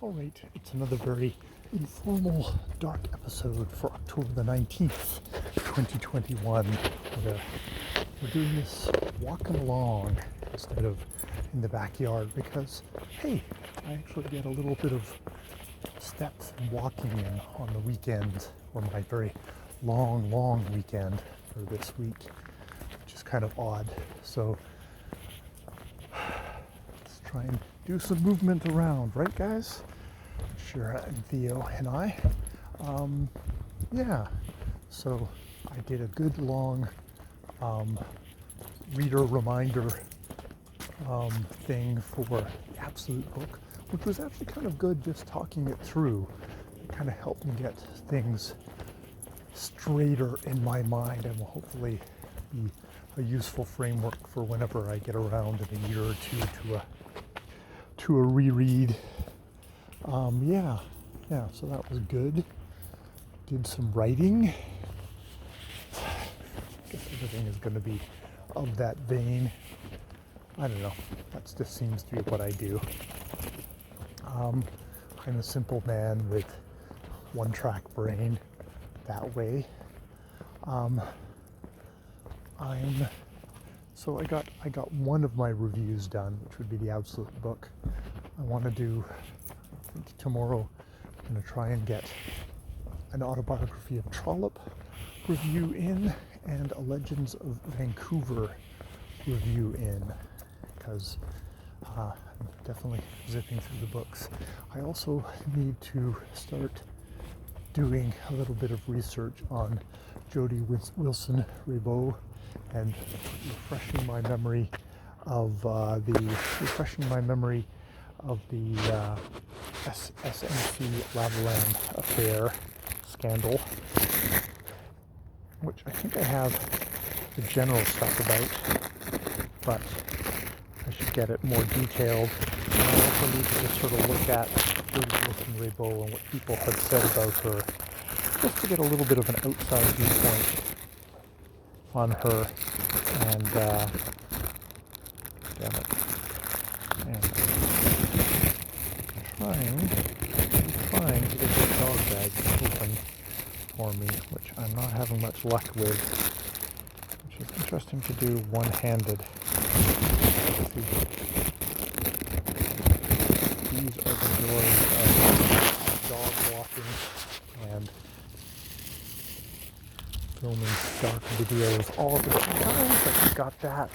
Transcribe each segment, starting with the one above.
Alright, it's another very informal, dark episode for October the 19th, 2021. We're doing this walking along instead of in the backyard because, hey, I actually get a little bit of steps and walking in on the weekend, or my very long weekend for this week, which is kind of odd. So let's try and do some movement around, right guys? Shira and Theo and I. So I did a good long reader reminder thing for the Absolute book, which was actually kind of good, just talking it through. It kind of helped me get things straighter in my mind and will hopefully be a useful framework for whenever I get around in a year or two to a reread. So that was good. Did some writing. Guess everything is going to be of that vein. I don't know. That just seems to be what I do. I'm a simple man with one-track brain that way. So I got one of my reviews done, which would be the Absolute book. I want to do, I think tomorrow, I'm going to try and get an autobiography of Trollope review in and a Legends of Vancouver review in, because I'm definitely zipping through the books. I also need to start doing a little bit of research on Jody Wilson-Raybould and refreshing my memory of the SNC Lavalin affair scandal, which I think I have the general stuff about, but I should get it more detailed. And I also need to just sort of look at Jody Wilson-Raybould and what people have said about her, just to get a little bit of an outside viewpoint on her. And damn it. And I'm trying to get this dog bag open for me, which I'm not having much luck with, which is interesting to do one-handed. These are the joys of dog walking and filming dark videos all the time. I just got that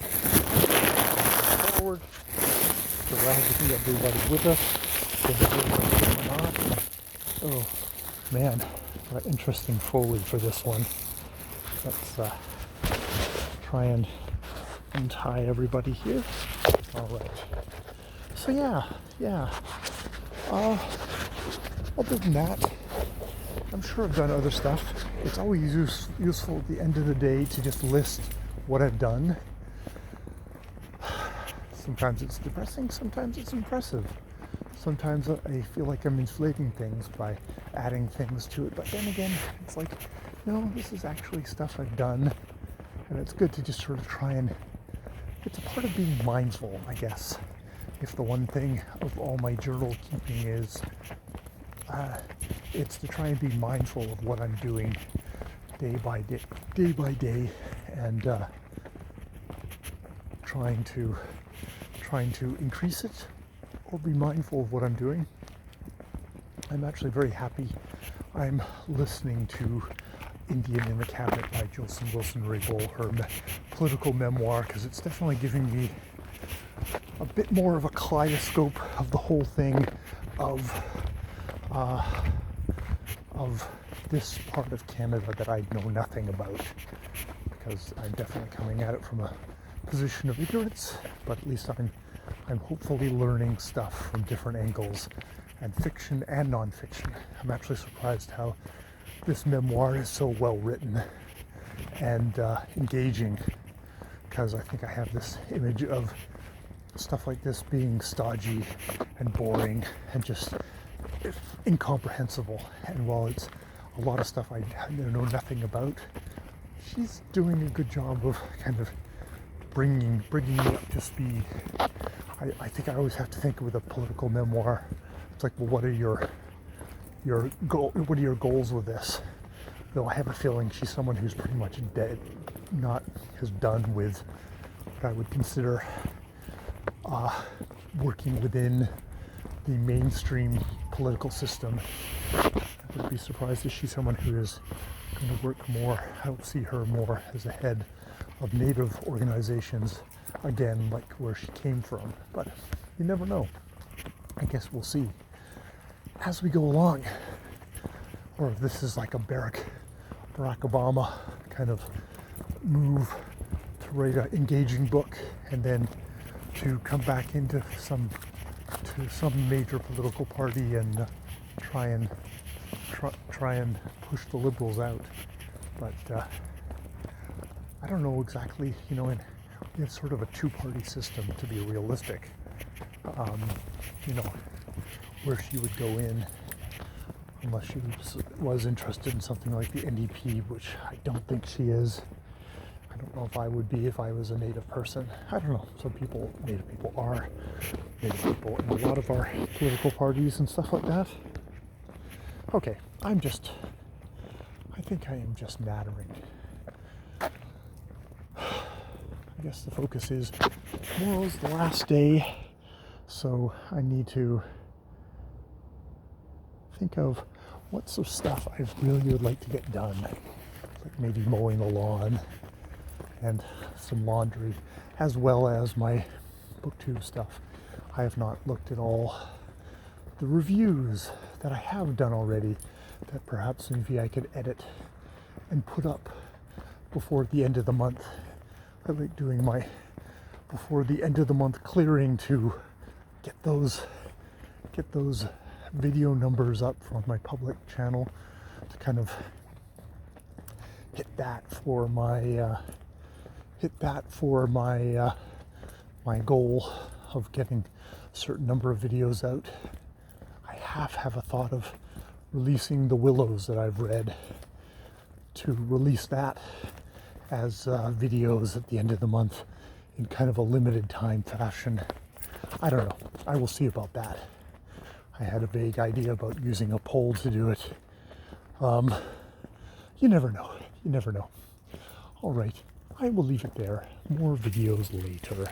forward. So glad to see everybody with us. Oh man, what interesting Foley for this one. Let's try and untie everybody here. Alright. So yeah. Other than that, I'm sure I've done other stuff. It's always useful at the end of the day to just list what I've done. Sometimes it's depressing, sometimes it's impressive. Sometimes I feel like I'm inflating things by adding things to it, but then again, it's like, no, this is actually stuff I've done, and it's good to just sort of try and, it's a part of being mindful, I guess. If the one thing of all my journal keeping is, it's to try and be mindful of what I'm doing day by day, and trying to increase it or be mindful of what I'm doing. I'm actually very happy I'm listening to Indian in the Cabinet by Jody Wilson-Raybould, her political memoir, because it's definitely giving me a bit more of a kaleidoscope of the whole thing of this part of Canada that I know nothing about, because I'm definitely coming at it from a position of ignorance, but at least I'm hopefully learning stuff from different angles, and fiction and non-fiction. I'm actually surprised how this memoir is so well written and engaging, because I think I have this image of stuff like this being stodgy and boring and just incomprehensible. And while it's a lot of stuff I know nothing about, she's doing a good job of kind of bringing me up to speed. I think I always have to think with a political memoir It's like, well, what are your what are your goals with this? Though I have a feeling she's someone who's pretty much dead, not has done with what I would consider working within the mainstream political system. I would be surprised if she's someone who is going to work more. I would see her more as a head of Native organizations, again, like where she came from. But you never know. I guess we'll see as we go along. Or if this is like a Barack Obama kind of move to write an engaging book and then to come back into some major political party and try and push the liberals out. But I don't know exactly, and we have sort of a two-party system to be realistic. Where she would go in, unless she was interested in something like the NDP, which I don't think she is. I don't know if I would be if I was a Native person. I don't know. Some people, Native people are Native people in a lot of our political parties and stuff like that. Okay, I think I am just nattering. I guess the focus is tomorrow's the last day, so I need to think of what sort of stuff I really would like to get done, like maybe mowing the lawn and some laundry, as well as my booktube stuff. I have not looked at all the reviews that I have done already that perhaps maybe I could edit and put up before the end of the month. I like doing my before the end of the month clearing to get those video numbers up from my public channel, to kind of hit that for my my goal of getting a certain number of videos out. I have a thought of releasing the Willows that I've read, to release that as videos at the end of the month in kind of a limited time fashion. I don't know. I will see about that. I had a vague idea about using a poll to do it. You never know. You never know. All right. I will leave it there. More videos later.